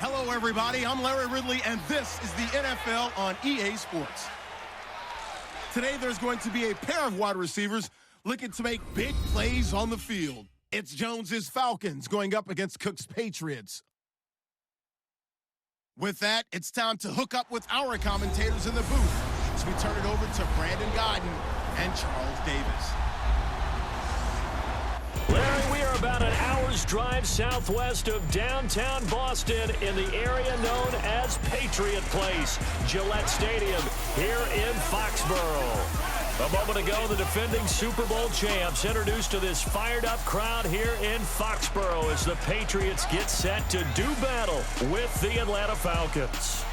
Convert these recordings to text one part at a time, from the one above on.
Hello, everybody. I'm Larry Ridley, and this is the NFL on EA Sports. Today, there's going to be a pair of wide receivers looking to make big plays on the field. It's Jones's Falcons going up against Cook's Patriots. With that, it's time to hook up with our commentators in the booth as we turn it over to Brandon Godden and Charles Davis. Larry, we are about an hour's drive southwest of downtown Boston in the area known as Patriot Place, Gillette Stadium, here in Foxborough. A moment ago, the defending Super Bowl champs introduced to this fired-up crowd here in Foxborough as the Patriots get set to do battle with the Atlanta Falcons.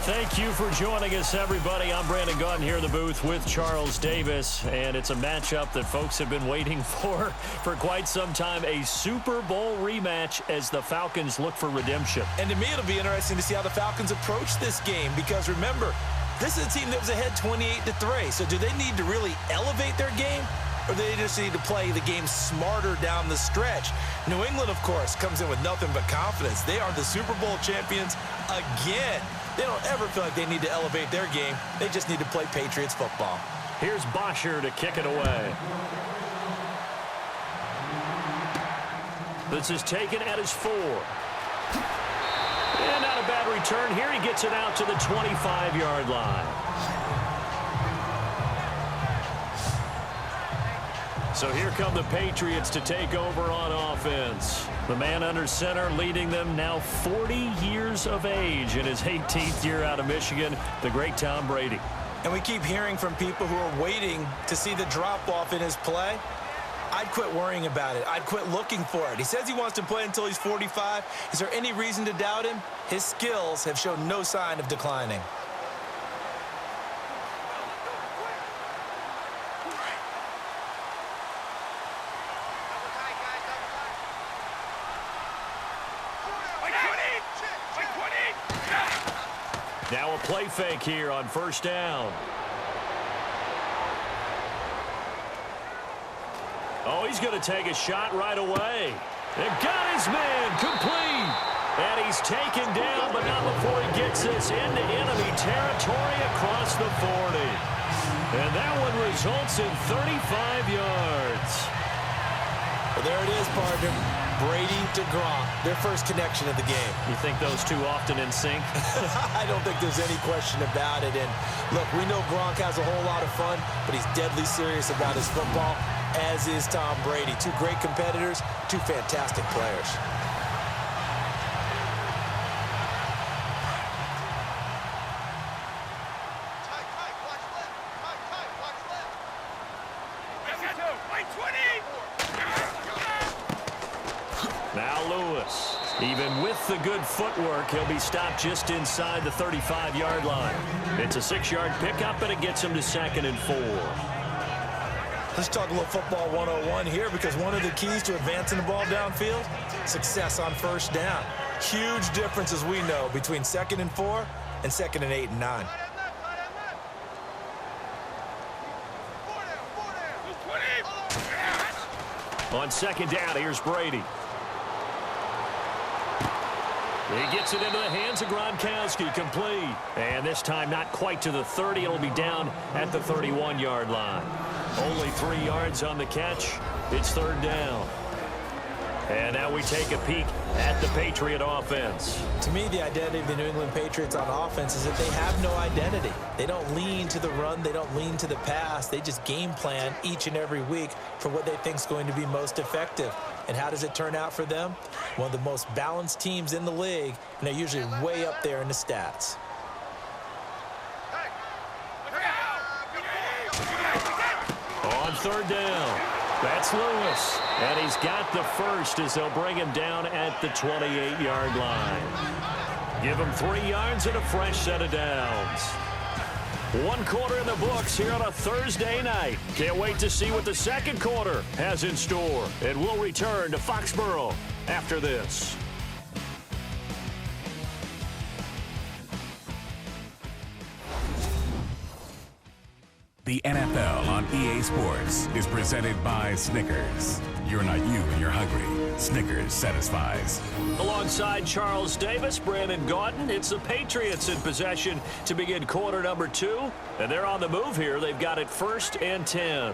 Thank you for joining us, everybody. I'm Brandon Gaudin here in the booth with Charles Davis, and it's a matchup that folks have been waiting for quite some time, a Super Bowl rematch as the Falcons look for redemption. And to me, it'll be interesting to see how the Falcons approach this game because, remember, this is a team that was ahead 28-3. So do they need to really elevate their game, or do they just need to play the game smarter down the stretch? New England, of course, comes in with nothing but confidence. They are the Super Bowl champions again. They don't ever feel like they need to elevate their game. They just need to play Patriots football. Here's Bosher to kick it away. This is taken at his 4. And not a bad return here. He gets it out to the 25-yard line. So here come the Patriots to take over on offense. The man under center leading them now 40 years of age in his 18th year out of Michigan, the great Tom Brady. And we keep hearing from people who are waiting to see the drop-off in his play. I'd quit worrying about it. I'd quit looking for it. He says he wants to play until he's 45. Is there any reason to doubt him? His skills have shown no sign of declining. Now a play fake here on first down. Oh, he's going to take a shot right away. And got his man complete. And he's taken down, but not before he gets this into enemy territory across the 40. And that one results in 35 yards. Well, there it is, partner. Brady to Gronk, their first connection of the game. You think those two often in sync? I don't think there's any question about it. And look, we know Gronk has a whole lot of fun, but he's deadly serious about his football, as is Tom Brady. Two great competitors, two fantastic players. Even with the good footwork, he'll be stopped just inside the 35-yard line. It's a 6-yard pickup, and it gets him to 2nd and 4. Let's talk a little football 101 here, because one of the keys to advancing the ball downfield, success on first down. Huge difference, as we know, between 2nd and 4 and 2nd and 8 and 9. On 2nd down, here's Brady. He gets it into the hands of Gronkowski, complete. And this time not quite to the 30. It'll be down at the 31-yard line. Only 3 yards on the catch. It's 3rd down. And now we take a peek at the Patriot offense. To me, the identity of the New England Patriots on offense is that they have no identity. They don't lean to the run. They don't lean to the pass. They just game plan each and every week for what they think is going to be most effective. And how does it turn out for them? One of the most balanced teams in the league, and they're usually way up there in the stats. On 3rd down, that's Lewis. And he's got the first as they'll bring him down at the 28-yard line. Give him 3 yards and a fresh set of downs. 1 quarter in the books here on a Thursday night. Can't wait to see what the 2nd quarter has in store. And we'll return to Foxborough after this. The NFL on EA Sports is presented by Snickers, you're not you when you're hungry. Snickers satisfies. Alongside Charles Davis, Brandon Gaudin, it's the Patriots in possession to begin quarter number 2. And they're on the move here. They've got it 1st and 10.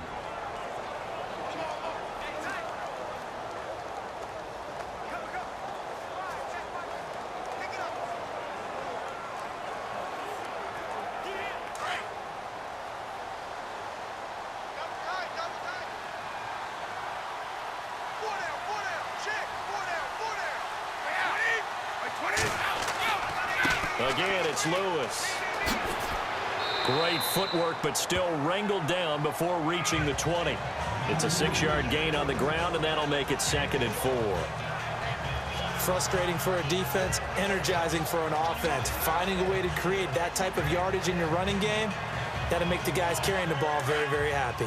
Again, it's Lewis. Great footwork, but still wrangled down before reaching the 20. It's a 6-yard gain on the ground, and that'll make it 2nd and 4. Frustrating for a defense, energizing for an offense. Finding a way to create that type of yardage in your running game, that'll make the guys carrying the ball very, very happy.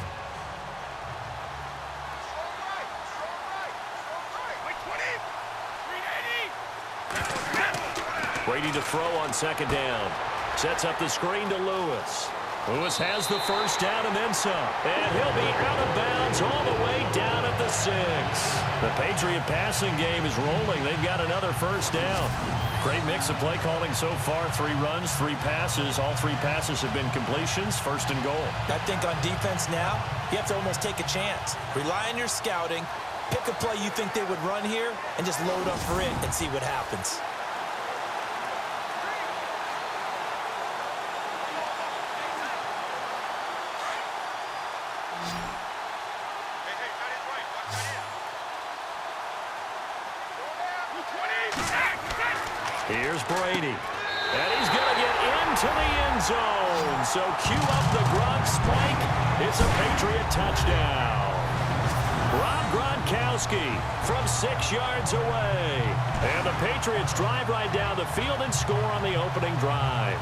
Brady to throw on 2nd down. Sets up the screen to Lewis. Lewis has the 1st down and then some. And he'll be out of bounds all the way down at the 6. The Patriot passing game is rolling. They've got another 1st down. Great mix of play calling so far. 3 runs, 3 passes. All 3 passes have been completions. 1st and goal. I think on defense now, you have to almost take a chance. Rely on your scouting. Pick a play you think they would run here and just load up for it and see what happens. Here's Brady. And he's going to get into the end zone. So cue up the Gronk spike. It's a Patriot touchdown. Rob Gronkowski from 6 yards away. And the Patriots drive right down the field and score on the opening drive.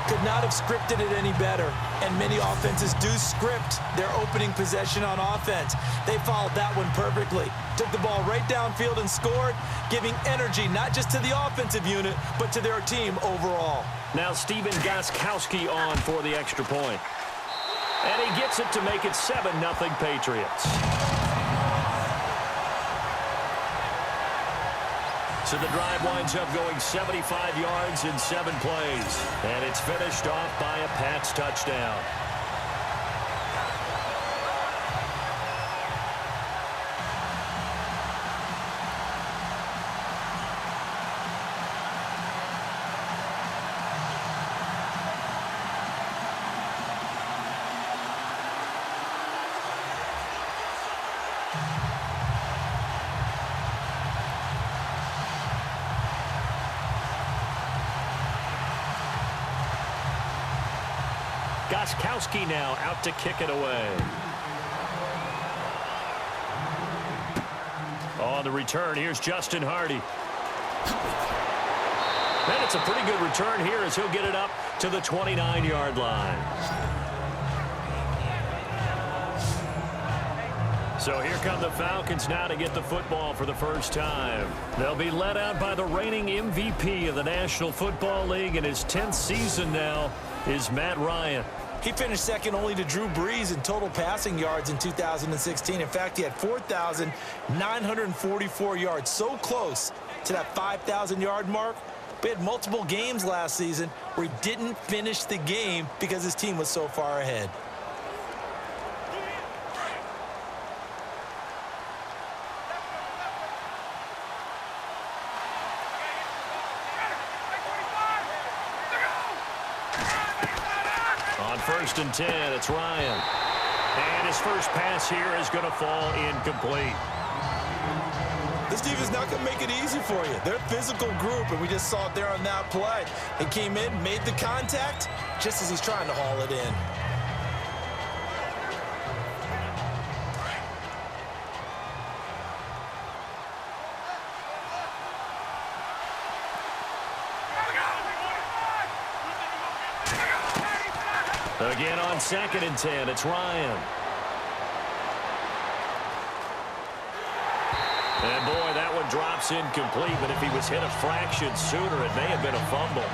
Could not have scripted it any better. And many offenses do script their opening possession on offense. They followed that one perfectly. Took the ball right downfield and scored, giving energy not just to the offensive unit, but to their team overall. Now Stephen Gostkowski on for the extra point. And he gets it to make it 7-0 Patriots. So the drive winds up going 75 yards in 7 plays. And it's finished off by a Pats touchdown. Gostkowski now out to kick it away. On the return, here's Justin Hardy. And it's a pretty good return here as he'll get it up to the 29-yard line. So here come the Falcons now to get the football for the first time. They'll be led out by the reigning MVP of the National Football League in his 10th season now is Matt Ryan. He finished second only to Drew Brees in total passing yards in 2016. In fact, he had 4,944 yards, so close to that 5,000-yard mark. But he had multiple games last season where he didn't finish the game because his team was so far ahead. On 1st and 10, it's Ryan. And his first pass here is going to fall incomplete. This defense is not going to make it easy for you. They're a physical group, and we just saw it there on that play. He came in, made the contact, just as he's trying to haul it in. Again on 2nd and 10, it's Ryan. And boy, that one drops incomplete, but if he was hit a fraction sooner, it may have been a fumble.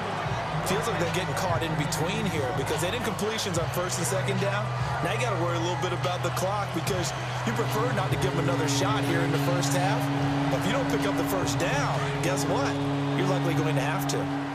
Feels like they're getting caught in between here because they didn't completions on first and second down. Now you got to worry a little bit about the clock because you prefer not to give them another shot here in the first half. But if you don't pick up the first down, guess what? You're likely going to have to.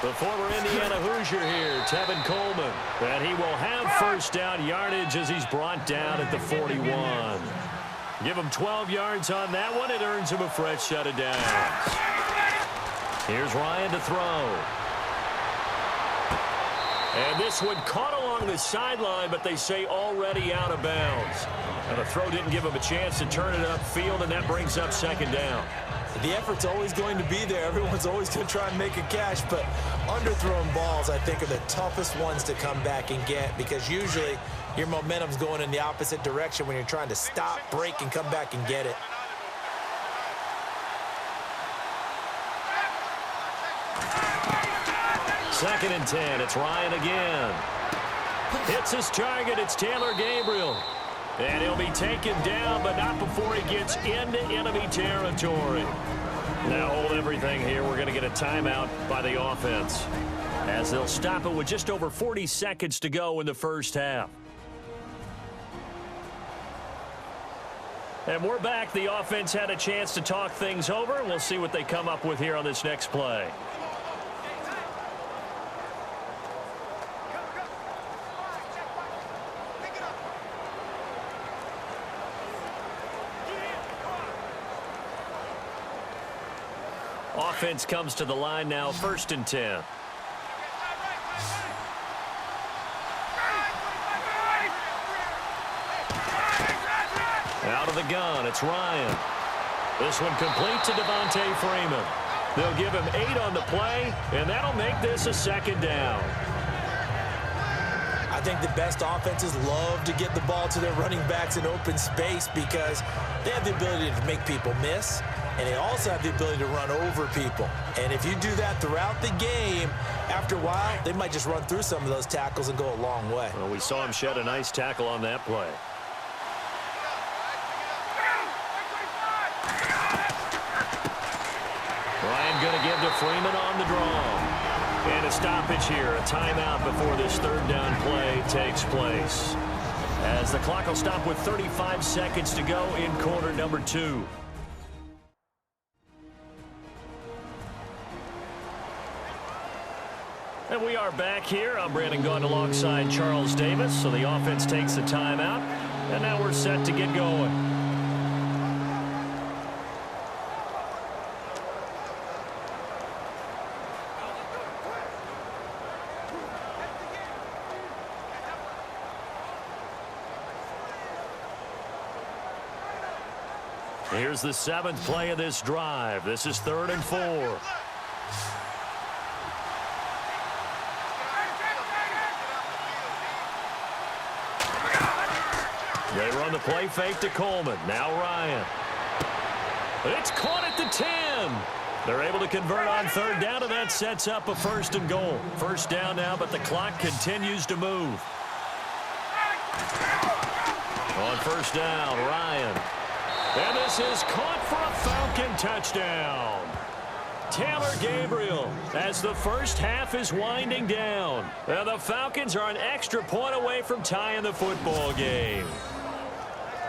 The former Indiana Hoosier here, Tevin Coleman. And he will have first down yardage as he's brought down at the 41. Give him 12 yards on that one. It earns him a fresh set of downs. Here's Ryan to throw. And this one caught along the sideline, but they say already out of bounds. And the throw didn't give him a chance to turn it upfield, and that brings up second down. The effort's always going to be there. Everyone's always going to try and make a catch, but underthrown balls, I think, are the toughest ones to come back and get because usually your momentum's going in the opposite direction when you're trying to stop, break, and come back and get it. Second and 10. It's Ryan again. Hits his target. It's Taylor Gabriel. And he'll be taken down, but not before he gets into enemy territory. Now hold everything here. We're going to get a timeout by the offense as they'll stop it with just over 40 seconds to go in the first half. And we're back. The offense had a chance to talk things over. We'll see what they come up with here on this next play. Offense comes to the line now, first and 10. Out of the gun, it's Ryan. This one complete to Devontae Freeman. They'll give him 8 on the play, and that'll make this a second down. I think the best offenses love to get the ball to their running backs in open space because they have the ability to make people miss, and they also have the ability to run over people. And if you do that throughout the game, after a while, they might just run through some of those tackles and go a long way. Well, we saw him shed a nice tackle on that play. Ryan going to give to Freeman on the draw. And a stoppage here, a timeout before this third down play takes place. As the clock will stop with 35 seconds to go in quarter number 2. And we are back here. I'm Brandon Gaudin alongside Charles Davis. So the offense takes the timeout. And now we're set to get going. Here's the 7th play of this drive. This is 3rd and 4. They run the play fake to Coleman. Now Ryan. It's caught at the 10. They're able to convert on 3rd down, and that sets up a 1st and goal. First down now, but the clock continues to move. On 1st down, Ryan. And this is caught for a Falcon touchdown. Taylor Gabriel as the first half is winding down. And the Falcons are an extra point away from tying the football game.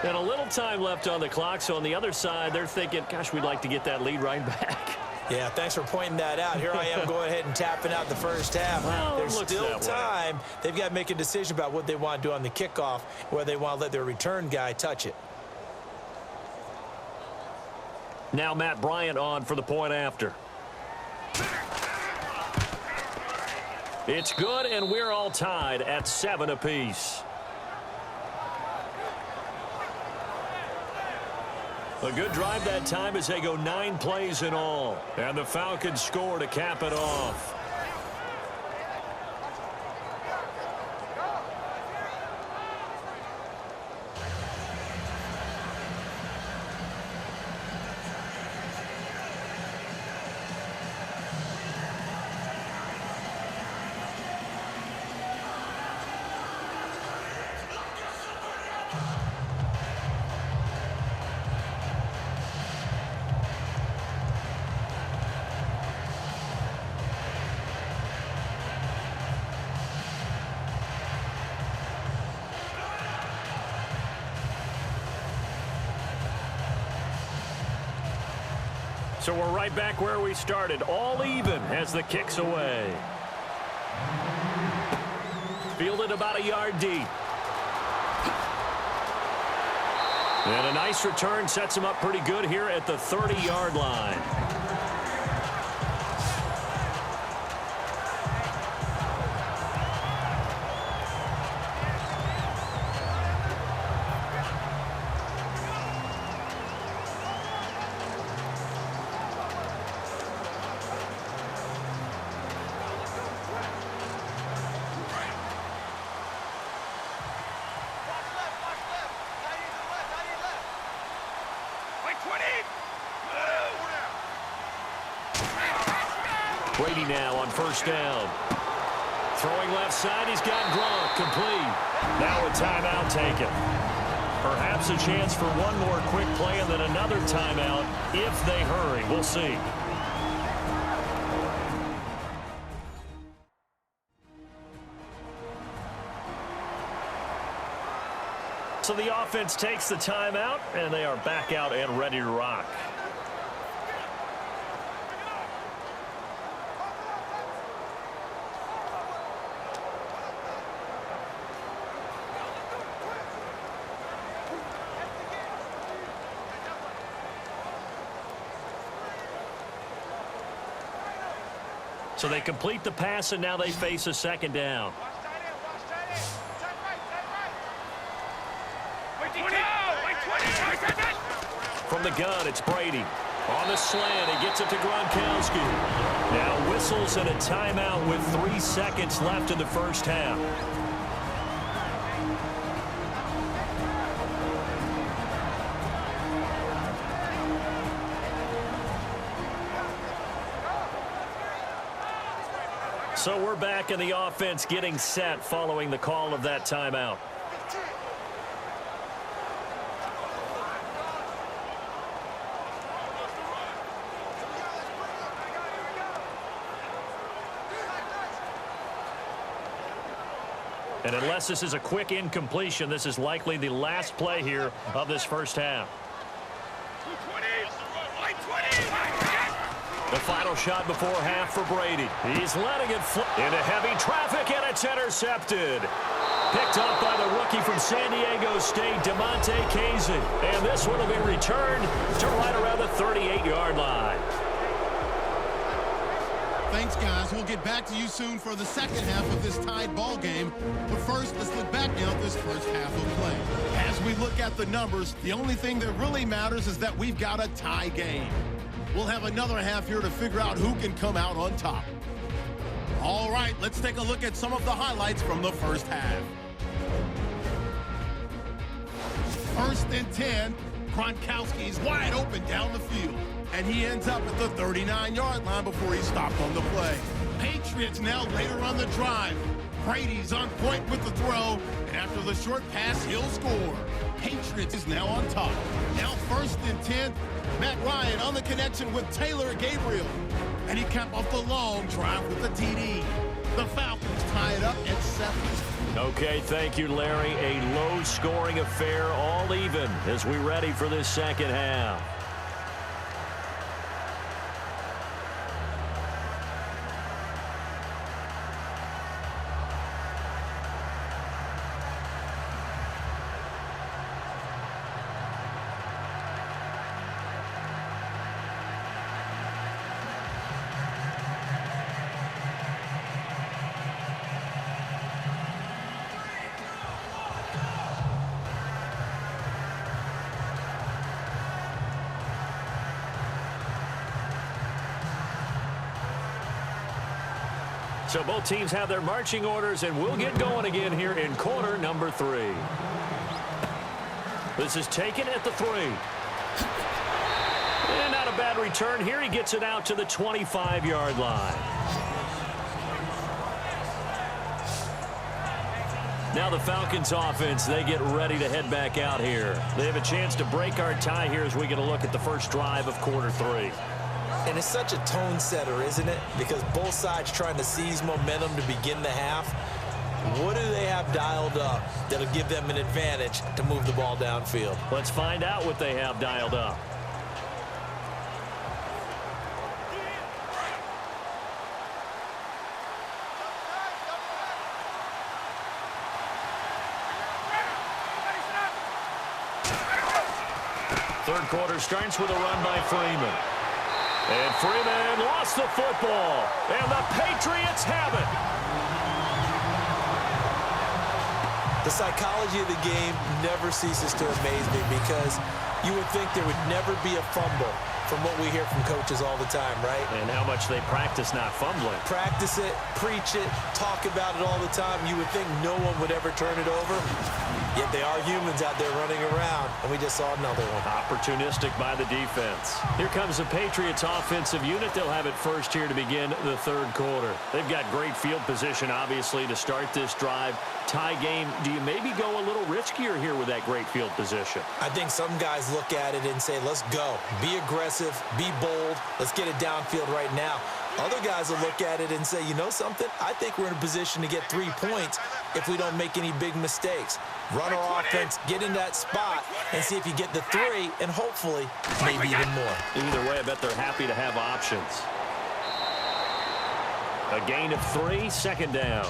And a little time left on the clock, so on the other side, they're thinking, gosh, we'd like to get that lead right back. Yeah, thanks for pointing that out. Here I am going ahead and tapping out the first half. Well, there's still time. They've got to make a decision about what they want to do on the kickoff, whether they want to let their return guy touch it. Now Matt Bryant on for the point after. It's good, and we're all tied at 7 apiece. A good drive that time as they go 9 plays in all. And the Falcons score to cap it off. So we're right back where we started, all even as the kick's away. Fielded about a yard deep. And a nice return sets him up pretty good here at the 30-yard line. Brady now on first down. Throwing left side, he's got Gronk complete. Now a timeout taken. Perhaps a chance for one more quick play and then another timeout if they hurry. We'll see. So the offense takes the timeout, and they are back out and ready to rock. So they complete the pass, and now they face a second down. From the gun, it's Brady. On the slant, he gets it to Gronkowski. Now whistles and a timeout with 3 seconds left in the first half. So we're back in the offense getting set following the call of that timeout. And unless this is a quick incompletion, this is likely the last play here of this first half. The final shot before half for Brady. He's letting it fly into heavy traffic, and it's intercepted. Picked up by the rookie from San Diego State, Damontae Kazee. And this one will be returned to right around the 38-yard line. Thanks, guys. We'll get back to you soon for the second half of this tied ball game. But first, let's look back now at this first half of play. As we look at the numbers, the only thing that really matters is that we've got a tie game. We'll have another half here to figure out who can come out on top. All right, let's take a look at some of the highlights from the first half. 1st and 10, Gronkowski's wide open down the field. And he ends up at the 39-yard line before he's stopped on the play. Patriots now later on the drive. Brady's on point with the throw, and after the short pass, he'll score. Patriots is now on top. Now 1st and 10, Matt Ryan on the connection with Taylor Gabriel. And he capped off the long drive with the TD. The Falcons tie it up at 7. Okay, thank you, Larry. A low-scoring affair, all even, as we ready for this second half. So both teams have their marching orders, and we'll get going again here in quarter number 3. This is taken at the 3. And not a bad return here. He gets it out to the 25-yard line. Now the Falcons offense, they get ready to head back out here. They have a chance to break our tie here as we get a look at the first drive of quarter 3. And it's such a tone setter, isn't it? Because both sides trying to seize momentum to begin the half. What do they have dialed up that'll give them an advantage to move the ball downfield? Let's find out what they have dialed up. Third quarter starts with a run by Freeman. And Freeman lost the football. And the Patriots have it. The psychology of the game never ceases to amaze me because you would think there would never be a fumble from what we hear from coaches all the time, right? And how much they practice not fumbling. Practice it, preach it, talk about it all the time. You would think no one would ever turn it over. Yet they are humans out there running around, and we just saw another one. Opportunistic by the defense. Here comes the Patriots offensive unit. They'll have it first here to begin the third quarter. They've got great field position, obviously, to start this drive. Tie game, do you maybe go a little riskier here with that great field position? I think some guys look at it and say, let's go. Be aggressive, be bold. Let's get it downfield right now. Other guys will look at it and say, you know something? I think we're in a position to get 3 points if we don't make any big mistakes. Run our offense, get in that spot, and see if you get the 3, and hopefully maybe even more. Either way, I bet they're happy to have options. A gain of 3, second down.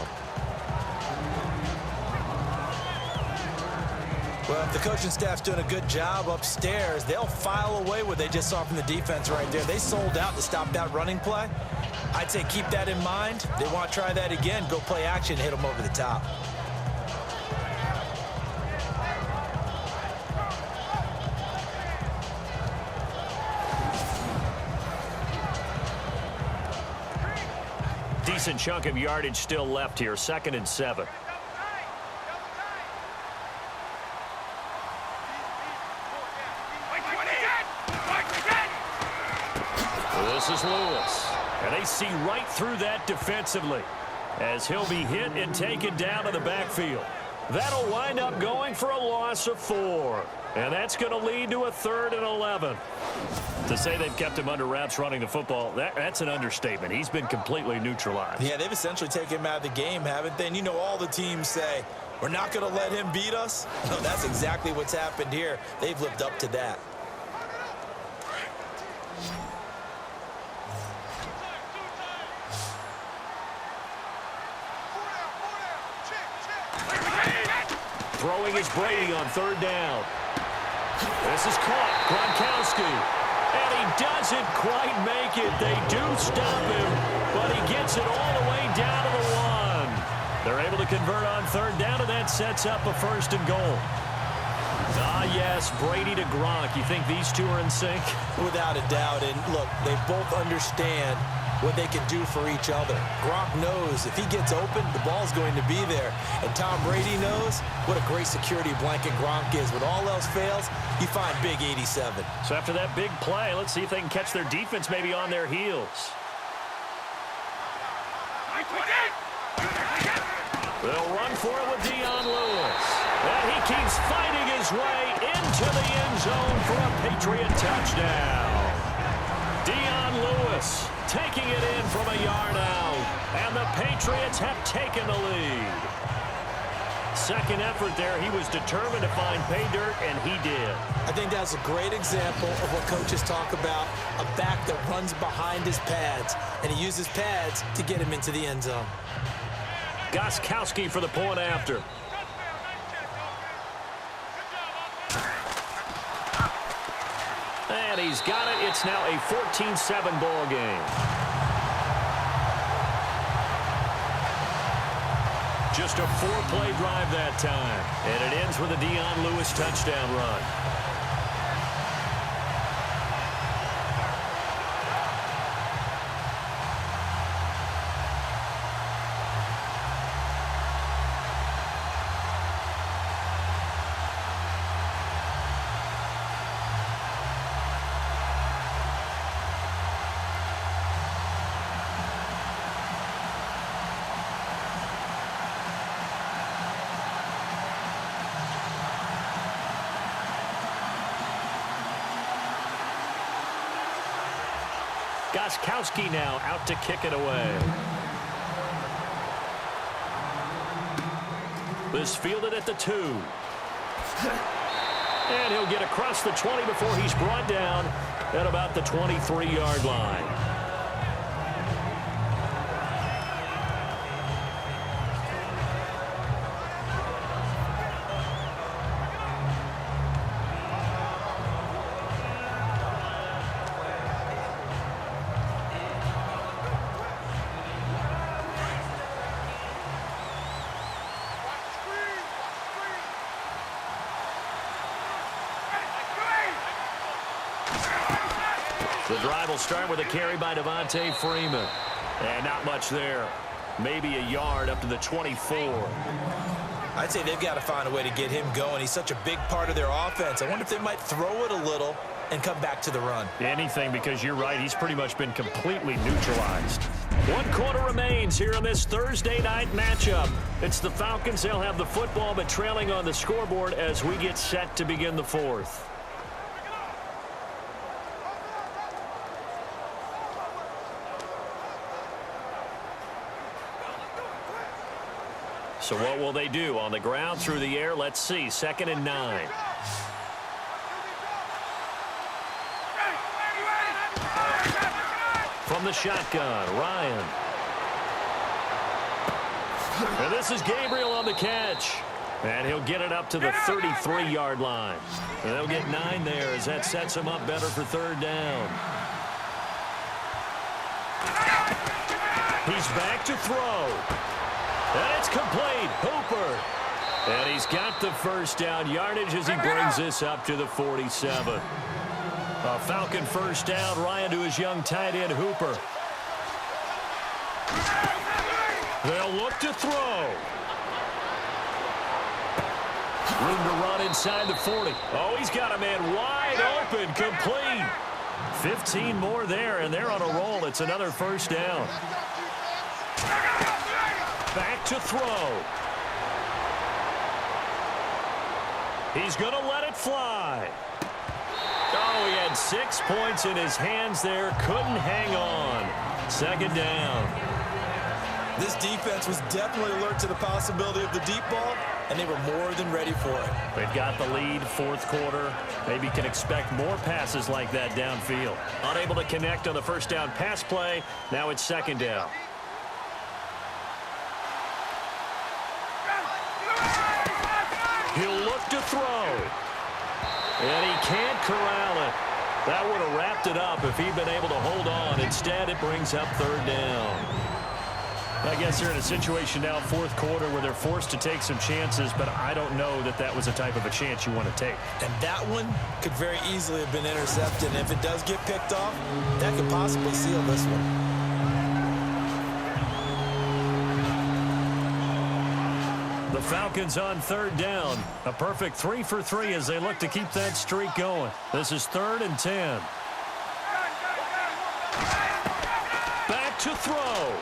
Well, if the coaching staff's doing a good job upstairs, they'll file away what they just saw from the defense right there. They sold out to stop that running play. I'd say keep that in mind. They want to try that again. Go play action, hit them over the top. Decent chunk of yardage still left here, 2nd and 7. This is Lewis. And they see right through that defensively as he'll be hit and taken down to the backfield. That'll wind up going for a loss of 4. And that's going to lead to a 3rd and 11. To say they've kept him under wraps running the football, that's an understatement. He's been completely neutralized. Yeah, they've essentially taken him out of the game, haven't they? And you know all the teams say, we're not going to let him beat us. No, that's exactly what's happened here. They've lived up to that. Throwing is Brady on 3rd down. This is caught. Gronkowski. And he doesn't quite make it. They do stop him, but he gets it all the way down to the 1. They're able to convert on 3rd down, and that sets up a 1st and goal. Ah, yes, Brady to Gronk. You think these two are in sync? Without a doubt. And look, they both understand what they can do for each other. Gronk knows if he gets open, the ball's going to be there. And Tom Brady knows what a great security blanket Gronk is. When all else fails, you find big 87. So after that big play, let's see if they can catch their defense maybe on their heels. They'll run for it with Dion Lewis. And he keeps fighting his way into the end zone for a Patriot touchdown. Dion Lewis taking it in from a yard out. And the Patriots have taken the lead. Second effort there, he was determined to find pay dirt, and he did. I think that's a great example of what coaches talk about, a back that runs behind his pads, and he uses pads to get him into the end zone. Gronkowski for the point after. And he's got it. It's now a 14-7 ball game. Just a 4-play drive that time. And it ends with a Dion Lewis touchdown run. Gronkowski now out to kick it away. This fielded at the 2. And he'll get across the 20 before he's brought down at about the 23-yard line. The drive will start with a carry by Devontae Freeman. And not much there. Maybe a yard up to the 24. I'd say they've got to find a way to get him going. He's such a big part of their offense. I wonder if they might throw it a little and come back to the run. Anything, because you're right. He's pretty much been completely neutralized. 1 quarter remains here on this Thursday night matchup. It's the Falcons. They'll have the football, but trailing on the scoreboard as we get set to begin the fourth. So what will they do? On the ground, through the air, let's see. 2nd and 9. From the shotgun, Ryan. And this is Gabriel on the catch. And he'll get it up to the 33-yard line. And they'll get 9 there as that sets him up better for 3rd down. He's back to throw. And it's complete. Hooper. And he's got the 1st down yardage as he brings this up to the 47. A Falcon 1st down. Ryan to his young tight end, Hooper. They'll look to throw. Room to run inside the 40. Oh, he's got a man wide open, complete. 15 more there, and they're on a roll. It's another 1st down. Back to throw. He's going to let it fly. Oh, he had 6 points in his hands there. Couldn't hang on. 2nd down. This defense was definitely alert to the possibility of the deep ball, and they were more than ready for it. They've got the lead, 4th quarter. Maybe can expect more passes like that downfield. Unable to connect on the 1st down pass play. Now it's 2nd down. He'll look to throw. And he can't corral it. That would have wrapped it up if he'd been able to hold on. Instead, it brings up 3rd down. I guess they're in a situation now, 4th quarter, where they're forced to take some chances, but I don't know that that was the type of a chance you want to take. And that one could very easily have been intercepted. And if it does get picked off, that could possibly seal this one. The Falcons on 3rd down. A perfect 3 for 3 as they look to keep that streak going. This is 3rd and 10. Back to throw.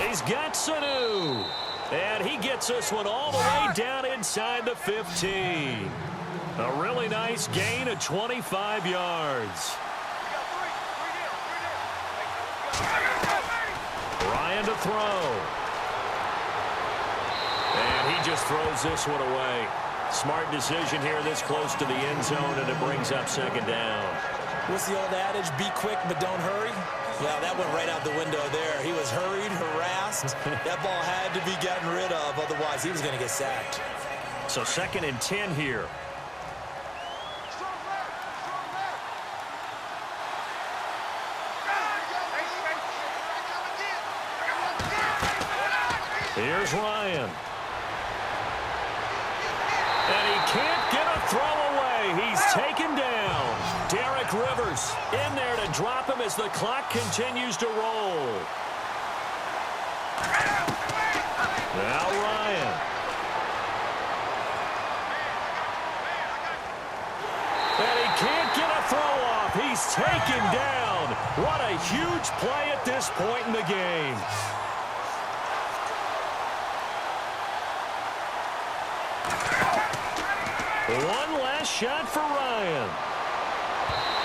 He's got Sanu. And he gets this one all the way down inside the 15. A really nice gain of 25 yards. Ryan to throw. And he just throws this one away. Smart decision here this close to the end zone, and it brings up 2nd down. What's the old adage? Be quick, but don't hurry. Well, that went right out the window there. He was hurried, harassed. That ball had to be gotten rid of, otherwise he was going to get sacked. So 2nd and 10 here. Here's Ryan. And he can't get a throw away. He's taken down. Derek Rivers in there to drop him as the clock continues to roll. Now Ryan. And he can't get a throw off. He's taken down. What a huge play at this point in the game. One last shot for Ryan.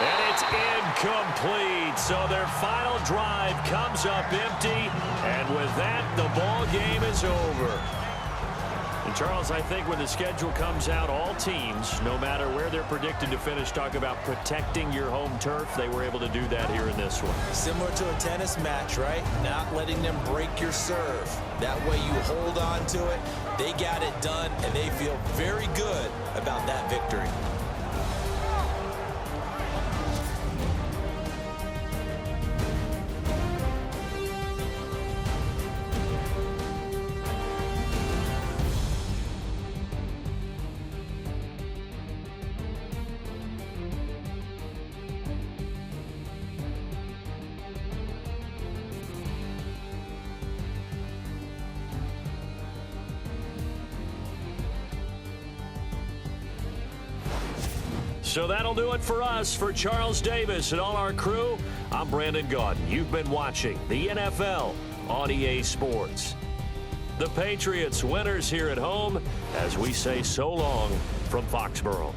And it's incomplete. So their final drive comes up empty. And with that, the ball game is over. And Charles, I think when the schedule comes out, all teams, no matter where they're predicted to finish, talk about protecting your home turf. They were able to do that here in this one. Similar to a tennis match, right? Not letting them break your serve. That way you hold on to it. They got it done, and they feel very good about that victory. So that'll do it for us. For Charles Davis and all our crew, I'm Brandon Gaudin. You've been watching the NFL on EA Sports. The Patriots winners here at home as we say so long from Foxborough.